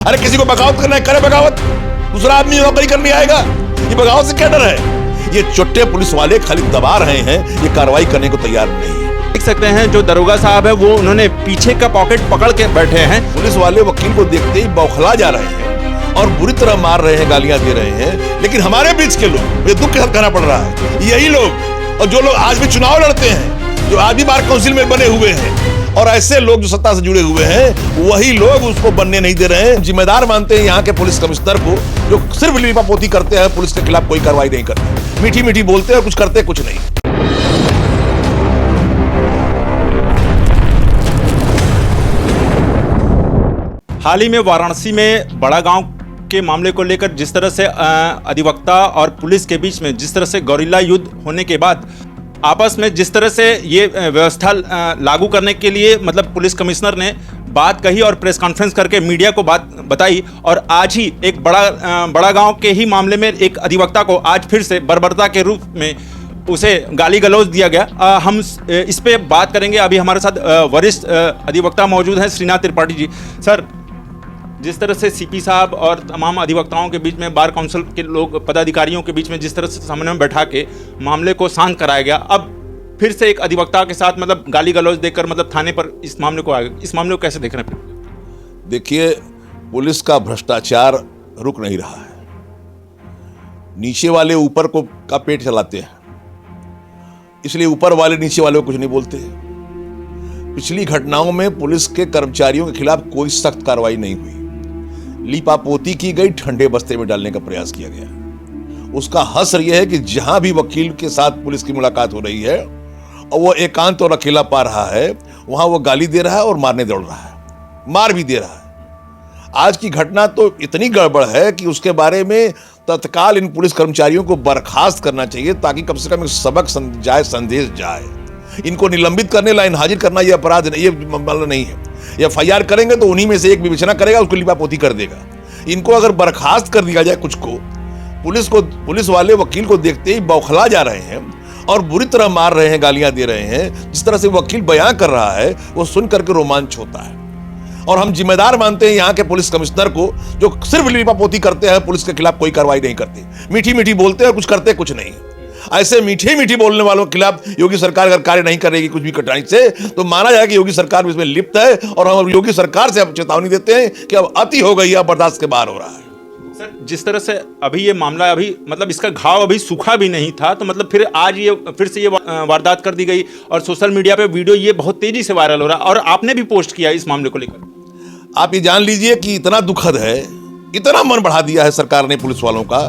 अरे किसी को बगावत करना है, करे बगावत। दूसरा आदमी नौकरी करने आएगा, ये बगावत से क्या डर है? ये चुट्टे पुलिस वाले खाली दबा रहे हैं, ये कार्रवाई करने को तैयार नहीं है। देख सकते हैं जो दरोगा साहब है वो उन्होंने पीछे का पॉकेट पकड़ के बैठे हैं। पुलिस वाले वकील को देखते ही बौखला जा रहे हैं और बुरी तरह मार रहे हैं, गालियां दे रहे हैं। लेकिन हमारे बीच के लोग, मुझे दुख के साथ कहना पड़ रहा है, यही लोग और जो लोग आज भी चुनाव लड़ते हैं, जो आज भी बार काउंसिल में बने हुए हैं, और ऐसे लोग जो सत्ता से जुड़े हुए हैं, वही लोग उसको बनने नहीं दे रहे हैं। जिम्मेदार मानते हैं यहाँ के पुलिस कमिश्नर को, जो सिर्फ लीपापोती करते हैं, पुलिस के खिलाफ कोई कार्रवाई नहीं करते, मीठी मीठी बोलते हैं, कुछ करते कुछ नहीं। हाल ही में वाराणसी में बड़ा गांव के मामले को लेकर जिस तरह से अधिवक्ता और पुलिस के बीच में जिस तरह से गोरिल्ला युद्ध होने के बाद आपस में जिस तरह से ये व्यवस्था लागू करने के लिए मतलब पुलिस कमिश्नर ने बात कही और प्रेस कॉन्फ्रेंस करके मीडिया को बात बताई, और आज ही एक बड़ा गांव के ही मामले में एक अधिवक्ता को आज फिर से बर्बरता के रूप में उसे गाली गलौज दिया गया। हम इस पे बात करेंगे। अभी हमारे साथ वरिष्ठ अधिवक्ता मौजूद हैं, श्रीनाथ त्रिपाठी जी। सर, जिस तरह से सीपी साहब और तमाम अधिवक्ताओं के बीच में, बार काउंसिल के लोग पदाधिकारियों के बीच में जिस तरह से सामने में बैठा के मामले को शांत कराया गया, अब फिर से एक अधिवक्ता के साथ मतलब गाली गलौज देकर मतलब थाने पर इस मामले को आ गया। इस मामले को कैसे देख रहे हैं? देखिए, पुलिस का भ्रष्टाचार रुक नहीं रहा है। नीचे वाले ऊपर को का पेट चलाते हैं, इसलिए ऊपर वाले नीचे वाले को कुछ नहीं बोलते। पिछली घटनाओं में पुलिस के कर्मचारियों के खिलाफ कोई सख्त कार्रवाई नहीं हुई, लीपापोती की गई, ठंडे बस्ते में डालने का प्रयास किया गया। उसका हसर यह है कि जहां भी वकील के साथ पुलिस की मुलाकात हो रही है और वो एकांत और अकेला पा रहा है, वहां वो गाली दे रहा है और मारने दौड़ रहा है, मार भी दे रहा है। आज की घटना तो इतनी गड़बड़ है कि उसके बारे में तत्काल इन पुलिस कर्मचारियों को बर्खास्त करना चाहिए, ताकि कम से कम एक सबक जाए, संदेश जाए। इनको निलंबित करने, लाइन हाजिर करना ये अपराध नहीं, ये मामला नहीं है। FIR करेंगे तो उन्हीं में से एक विवेचना करेगा, उसको लिपापोती कर देगा। इनको अगर बर्खास्त कर दिया जाए कुछ को, पुलिस वाले वकील को देखते ही बौखला जा रहे हैं और बुरी तरह मार रहे हैं, गालियां दे रहे हैं। जिस तरह से वकील बयां कर रहा है, वो सुन करके रोमांच होता है। और हम जिम्मेदार मानते हैं यहाँ के पुलिस कमिश्नर को, जो सिर्फ लिपापोती करते हैं, पुलिस के खिलाफ कोई कार्रवाई नहीं करते, मीठी मीठी बोलते हैं, कुछ करते कुछ नहीं। ऐसे मीठी मीठी बोलने वालों के खिलाफ योगी सरकार अगर कार्य नहीं करेगी कुछ भी कठिनाई से, तो माना जाएगा कि योगी सरकार इसमें लिप्त है। और हम योगी सरकार से अब चेतावनी देते हैं कि अब अति हो गई है, अब बर्दाश्त के बाहर हो रहा है। सर, जिस तरह से अभी ये मामला अभी मतलब इसका घाव अभी सूखा भी नहीं था, तो मतलब फिर आज ये फिर से ये वारदात कर दी गई और सोशल मीडिया पे वीडियो ये बहुत तेजी से वायरल हो रहा है, और आपने भी पोस्ट किया इस मामले को लेकर। आप ये जान लीजिए कि इतना दुखद है, इतना मन बढ़ा दिया है सरकार ने पुलिस वालों का,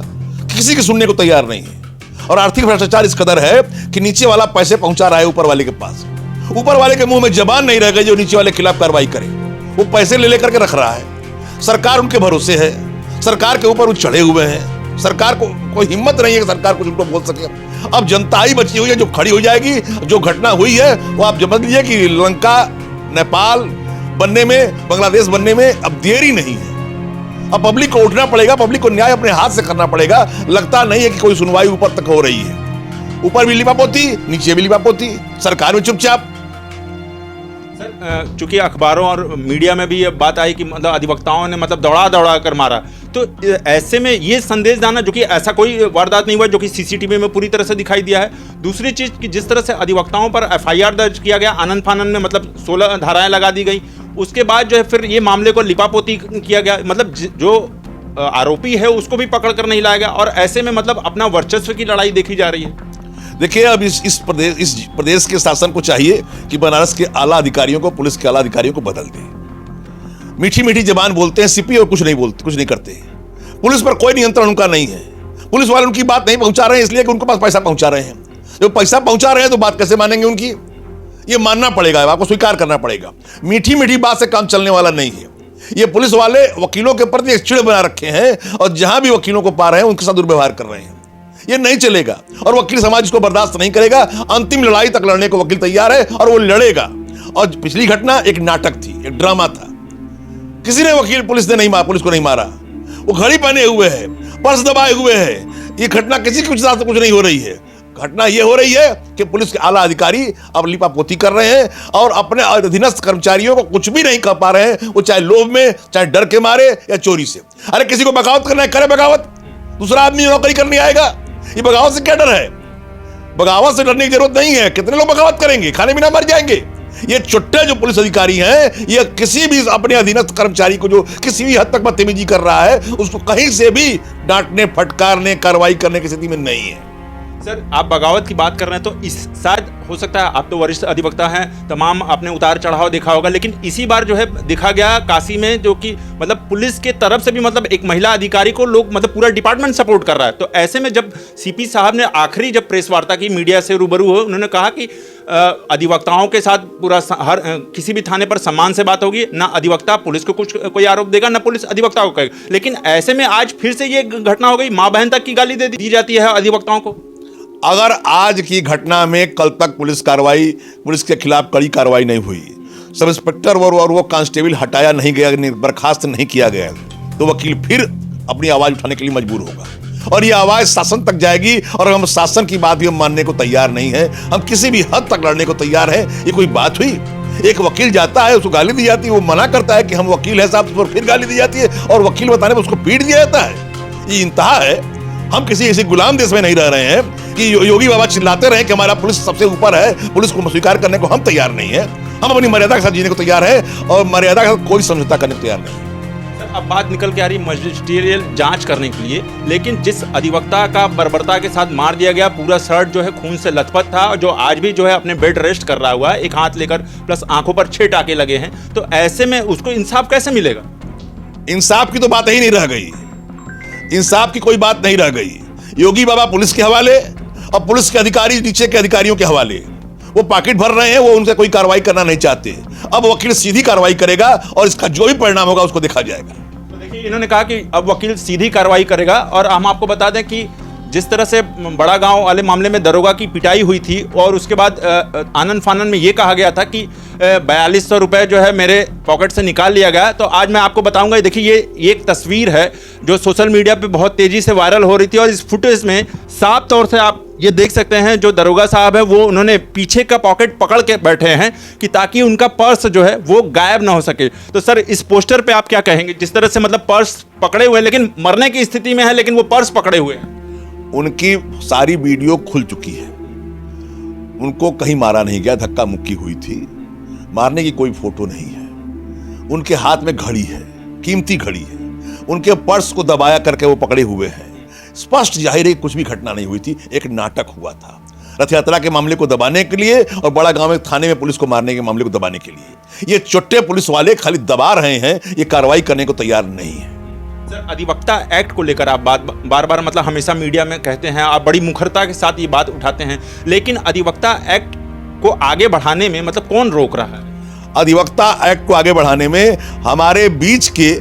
किसी की सुनने को तैयार नहीं है। और आर्थिक भ्रष्टाचार इस कदर है कि नीचे वाला पैसे पहुंचा रहा है ऊपर वाले के पास, ऊपर वाले के मुंह में जबान नहीं रह गई जो नीचे वाले के खिलाफ कार्रवाई करे। वो पैसे ले लेकर के रख रहा है, सरकार उनके भरोसे है, सरकार के ऊपर वो चढ़े हुए हैं। सरकार को कोई हिम्मत नहीं है कि सरकार कुछ उनको बोल सके। अब जनता ही बची हुई है जो खड़ी हो जाएगी। जो घटना हुई है वो आप समझ लीजिए कि लंका नेपाल बनने में, बांग्लादेश बनने में अब देरी नहीं है। अब पब्लिक को उठना पड़ेगा, पब्लिक को न्याय अपने हाथ से करना पड़ेगा। लगता नहीं है कि कोई सुनवाई ऊपर तक हो रही है। ऊपर भी लिपापोती, नीचे भी लिपापोती, सरकार में चुपचाप। सर, चूंकि अखबारों और मीडिया में भी ये बात आई कि मतलब अधिवक्ताओं ने मतलब दौड़ा कर मारा, तो ऐसे में ये संदेश जाना जो कि ऐसा कोई वारदात नहीं हुआ जो कि CCTV में पूरी तरह से दिखाई दिया है। दूसरी चीज कि जिस तरह से अधिवक्ताओं पर FIR दर्ज किया गया, आनंद फानन में मतलब 16 धाराएं लगा दी गई, उसके बाद जो है फिर ये मामले को लिपापोती किया गया, मतलब जो आरोपी है उसको भी पकड़ कर नहीं लाया गया, और ऐसे में मतलब अपना वर्चस्व की लड़ाई देखी जा रही है। देखिए, अब इस प्रदेश के शासन को चाहिए कि बनारस के आला अधिकारियों को, पुलिस के आला अधिकारियों को बदल दे। मीठी मीठी जबान बोलते हैं सीपी और कुछ नहीं बोलते, कुछ नहीं करते। पुलिस पर कोई नियंत्रण उनका नहीं है। पुलिस वाले उनकी बात नहीं पहुंचा रहे हैं इसलिए कि उनके पास पैसा पहुंचा रहे हैं। जब पैसा पहुंचा रहे हैं तो बात कैसे मानेंगे उनकी? ये मानना पड़ेगा, आपको स्वीकार करना पड़ेगा। मीठी मीठी बात से काम चलने वाला नहीं है। ये पुलिस वाले वकीलों के प्रति एक चिड़ बना रखे हैं और जहां भी वकीलों को पा रहे हैं उनके साथ दुर्व्यवहार कर रहे हैं। ये नहीं चलेगा और वकील समाज इसको बर्दाश्त नहीं करेगा। अंतिम लड़ाई तक लड़ने को वकील तैयार है और वो लड़ेगा। और पिछली घटना एक नाटक थी, एक ड्रामा था। किसी ने पुलिस को नहीं मारा। वो घड़ी पहने हुए है, पर्स दबाए हुए है। ये घटना किसी के साथ कुछ नहीं हो रही है। घटना ये हो रही है कि पुलिस के आला अधिकारी अब लिपापोती कर रहे हैं और अपने अधीनस्थ कर्मचारियों को कुछ भी नहीं कर पा रहे हैं, वो चाहे लोभ में, चाहे डर के मारे या चोरी से। अरे किसी को बगावत करना है, करे बगावत, दूसरा आदमी नौकरी करने आएगा, ये बगावत से क्या डर है? बगावत से डरने की जरूरत नहीं है। कितने लोग बगावत करेंगे, खाने बिना मर जाएंगे। ये चुट्टे जो पुलिस अधिकारी हैं, ये किसी भी अपने अधीनस्थ कर्मचारी को जो किसी भी हद तक बदतमीजी कर रहा है, उसको कहीं से भी डांटने, फटकारने, कार्रवाई करने की स्थिति में नहीं है। सर, आप बगावत की बात कर रहे हैं तो इस शायद हो सकता है, आप तो वरिष्ठ अधिवक्ता हैं, तमाम आपने उतार चढ़ाव देखा होगा, लेकिन इसी बार जो है दिखा गया काशी में, जो कि मतलब पुलिस के तरफ से भी मतलब एक महिला अधिकारी को लोग मतलब पूरा डिपार्टमेंट सपोर्ट कर रहा है। तो ऐसे में जब सीपी साहब ने आखिरी जब प्रेस वार्ता की, मीडिया से रूबरू हुए, उन्होंने कहा कि अधिवक्ताओं के साथ पूरा हर किसी भी थाने पर सम्मान से बात होगी, ना अधिवक्ता पुलिस को कुछ कोई आरोप देगा, ना पुलिस अधिवक्ता को कहेगा। लेकिन ऐसे में आज फिर से ये घटना हो गई, माँ बहन तक की गाली दे दी जाती है अधिवक्ताओं को। अगर आज की घटना में कल तक पुलिस के खिलाफ कड़ी कार्रवाई नहीं हुई, सब इंस्पेक्टर और वो कांस्टेबल हटाया नहीं गया, बर्खास्त नहीं किया गया, तो वकील फिर अपनी आवाज उठाने के लिए मजबूर होगा और ये आवाज शासन तक जाएगी। और हम शासन की बात भी हम मानने को तैयार नहीं है, हम किसी भी हद तक लड़ने को तैयार है। ये कोई बात हुई? एक वकील जाता है, उसको गाली दी जाती है, वो मना करता है कि हम वकील है साहब, तो फिर गाली दी जाती है और वकील बताने पर उसको पीट दिया जाता है। ये इंतहा है। हम किसी ऐसे गुलाम देश में नहीं रह रहे हैं कि योगी बाबा चिल्लाते रहे कि हमारा पुलिस सबसे ऊपर है, पुलिस को स्वीकार करने को हम तैयार नहीं है। हम अपनी मर्यादा के साथ जीने को तैयार है और मर्यादा के साथ कोई समझौता करने को तैयार नहीं है। अब बात निकल के आ रही मजिस्ट्रियल जांच करने के लिए, लेकिन जिस अधिवक्ता का बर्बरता के साथ मार दिया गया, पूरा शर्ट जो है खून से लथपथ था, जो आज भी जो है अपने बेड रेस्ट कर रहा हुआ है, एक हाथ लेकर, प्लस आंखों पर 6 टाके लगे हैं, तो ऐसे में उसको इंसाफ कैसे मिलेगा? इंसाफ की तो बात ही नहीं रह गई, इंसाफ की कोई बात नहीं रह गई। योगी बाबा पुलिस के हवाले और पुलिस के अधिकारी नीचे के अधिकारियों के हवाले, वो पॉकेट भर रहे हैं, वो उनसे कोई कार्रवाई करना नहीं चाहते। अब वकील सीधी कार्रवाई करेगा और इसका जो भी परिणाम होगा उसको देखा जाएगा। तो देखिए, इन्होंने कहा कि अब वकील सीधी कार्रवाई करेगा, और हम आपको बता दें कि जिस तरह से बड़ा गांव वाले मामले में दरोगा की पिटाई हुई थी और उसके बाद आनन फानन में ये कहा गया था कि 4200 रुपये जो है मेरे पॉकेट से निकाल लिया गया, तो आज मैं आपको बताऊंगा। देखिए, ये एक तस्वीर है जो सोशल मीडिया पे बहुत तेज़ी से वायरल हो रही थी, और इस फुटेज में साफ तौर से आप ये देख सकते हैं, जो दरोगा साहब है वो उन्होंने पीछे का पॉकेट पकड़ के बैठे हैं कि ताकि उनका पर्स जो है वो गायब ना हो सके। तो सर, इस पोस्टर पे आप क्या कहेंगे, जिस तरह से मतलब पर्स पकड़े हुए हैं, लेकिन मरने की स्थिति में है, लेकिन वो पर्स पकड़े हुए हैं? उनकी सारी वीडियो खुल चुकी है, उनको कहीं मारा नहीं गया, धक्का मुक्की हुई थी, मारने की कोई फोटो नहीं है। उनके हाथ में घड़ी है, कीमती घड़ी है, उनके पर्स को दबाया करके वो पकड़े हुए हैं। स्पष्ट जाहिर है कुछ भी घटना नहीं हुई थी, एक नाटक हुआ था रथ यात्रा के मामले को दबाने के लिए और बड़ा गांव में थाने में पुलिस को मारने के मामले को दबाने के लिए। ये चुट्टे पुलिस वाले खाली दबा रहे हैं, ये कार्रवाई करने को तैयार नहीं है। सर, अधिवक्ता एक्ट को लेकर आप बार बार मतलब हमेशा मीडिया में कहते हैं, आप बड़ी मुखरता के साथ ये बात उठाते हैं, लेकिन अधिवक्ता एक्ट को आगे बढ़ाने में मतलब कौन रोक रहा है? अधिवक्ता एक्ट को आगे बढ़ाने में हमारे बीच के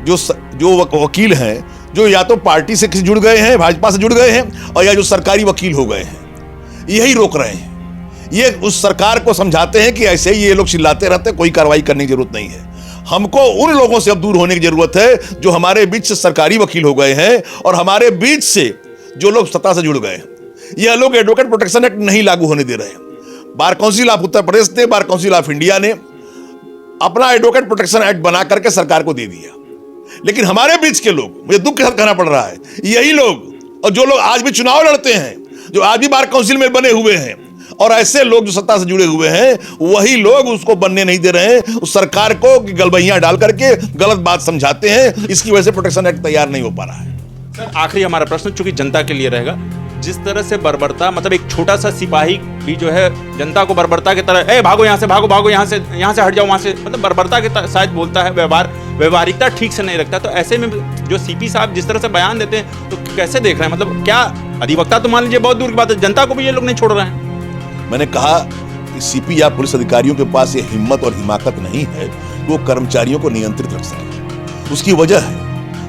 जो वकील हैं, जो या तो पार्टी से जुड़ गए हैं, भाजपा से जुड़ गए हैं, और या जो सरकारी वकील हो गए हैं, यही रोक रहे हैं। ये उस सरकार को समझाते हैं कि ऐसे ही ये लोग चिल्लाते रहते, कोई कार्रवाई करने की जरूरत नहीं है। हमको उन लोगों से अब दूर होने की जरूरत है जो हमारे बीच से सरकारी वकील हो गए हैं और हमारे बीच से जो लोग सत्ता से जुड़ गए हैं। यह लोग एडवोकेट प्रोटेक्शन एक्ट नहीं लागू होने दे रहे हैं। Bar council of Uttar Pradesh ने, बार काउंसिल ऑफ इंडिया ने अपना एडवोकेट प्रोटेक्शन एक्ट बना करके सरकार को दे दिया, लेकिन हमारे बीच के लोग, मुझे दुख के साथ कहना पड़ रहा है, यही लोग, और जो लोग आज भी चुनाव लड़ते हैं, जो आज भी बार काउंसिल में बने हुए हैं, और ऐसे लोग जो सत्ता से जुड़े हुए हैं, वही लोग उसको बनने नहीं दे रहे हैं। उस सरकार को गलबहियां डाल करके गलत बात समझाते हैं, इसकी वजह से प्रोटेक्शन एक्ट तैयार नहीं हो पा रहा है। सर, आखिरी हमारा प्रश्न चूंकि जनता के लिए रहेगा, जिस तरह से बर्बरता, मतलब एक छोटा सा सिपाही भी जो है जनता को बर्बरता की तरह, ए भागो यहाँ से, भागो भागो यहाँ से हट जाओ, वहाँ से, मतलब बर्बरता के शायद बोलता है, व्यवहारिकता ठीक से नहीं रखता, तो ऐसे में जो सीपी साहब जिस तरह से बयान देते हैं, तो कैसे देख रहे हैं? मतलब क्या अधिवक्ता तो मान लीजिए बहुत दूर की बात है, जनता को भी ये लोग नहीं छोड़ रहे हैं। मैंने कहा कि सीपी या पुलिस अधिकारियों के पास ये हिम्मत और हिमाकत नहीं है कि वो कर्मचारियों को नियंत्रित रख सके। उसकी वजह है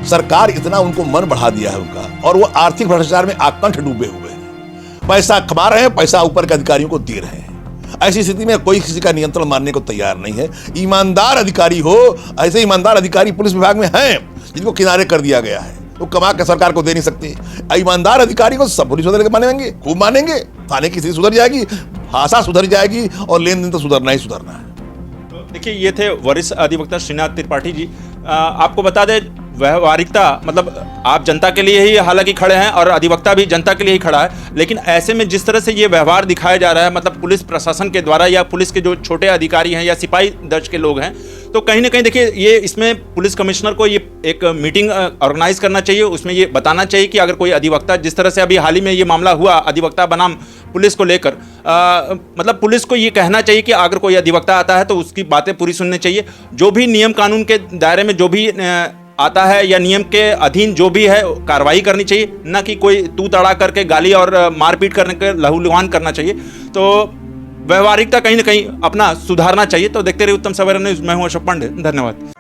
सरकार इतना उनको मन बढ़ा दिया है उनका, और वो आर्थिक भ्रष्टाचार में आकंठ डूबे हुए हैं। पैसा कमा रहे हैं, पैसा ऊपर के अधिकारियों को दे रहे हैं। ऐसी स्थिति में कोई किसी का नियंत्रण मानने को तैयार नहीं है। ईमानदार अधिकारी हो, ऐसे ईमानदार अधिकारी पुलिस विभाग में हैं जिनको किनारे कर दिया गया है। वो कमा के सरकार को दे नहीं सकते। ईमानदार अधिकारी को सब पुलिस वाले मानेंगे, खूब मानेंगे, थाने की स्थिति सुधर जाएगी, भाषा सुधर जाएगी और लेन देन तो सुधरना ही सुधरना है। देखिए, ये थे वरिष्ठ अधिवक्ता श्रीनाथ त्रिपाठी जी। आपको बता दें, व्यवहारिकता मतलब आप जनता के लिए ही हालांकि खड़े हैं और अधिवक्ता भी जनता के लिए ही खड़ा है, लेकिन ऐसे में जिस तरह से ये व्यवहार दिखाया जा रहा है, मतलब पुलिस प्रशासन के द्वारा या पुलिस के जो छोटे अधिकारी हैं या सिपाही दर्ज के लोग हैं, तो कहीं ना कहीं देखिए, ये इसमें पुलिस कमिश्नर को ये एक मीटिंग ऑर्गेनाइज करना चाहिए। उसमें ये बताना चाहिए कि अगर कोई अधिवक्ता, जिस तरह से अभी हाल ही में ये मामला हुआ अधिवक्ता बनाम पुलिस को लेकर, मतलब पुलिस को ये कहना चाहिए कि अगर कोई अधिवक्ता आता है तो उसकी बातें पूरी सुननी चाहिए। जो भी नियम कानून के दायरे में जो भी आता है या नियम के अधीन जो भी है कार्रवाई करनी चाहिए, ना कि कोई तू तड़ा करके गाली और मारपीट करने के लहूलुहान करना चाहिए। तो व्यवहारिकता कहीं ना कहीं अपना सुधारना चाहिए। तो देखते रहिए उत्तम सवेरा न्यूज़। मैं हूं अशोक पांडे, धन्यवाद।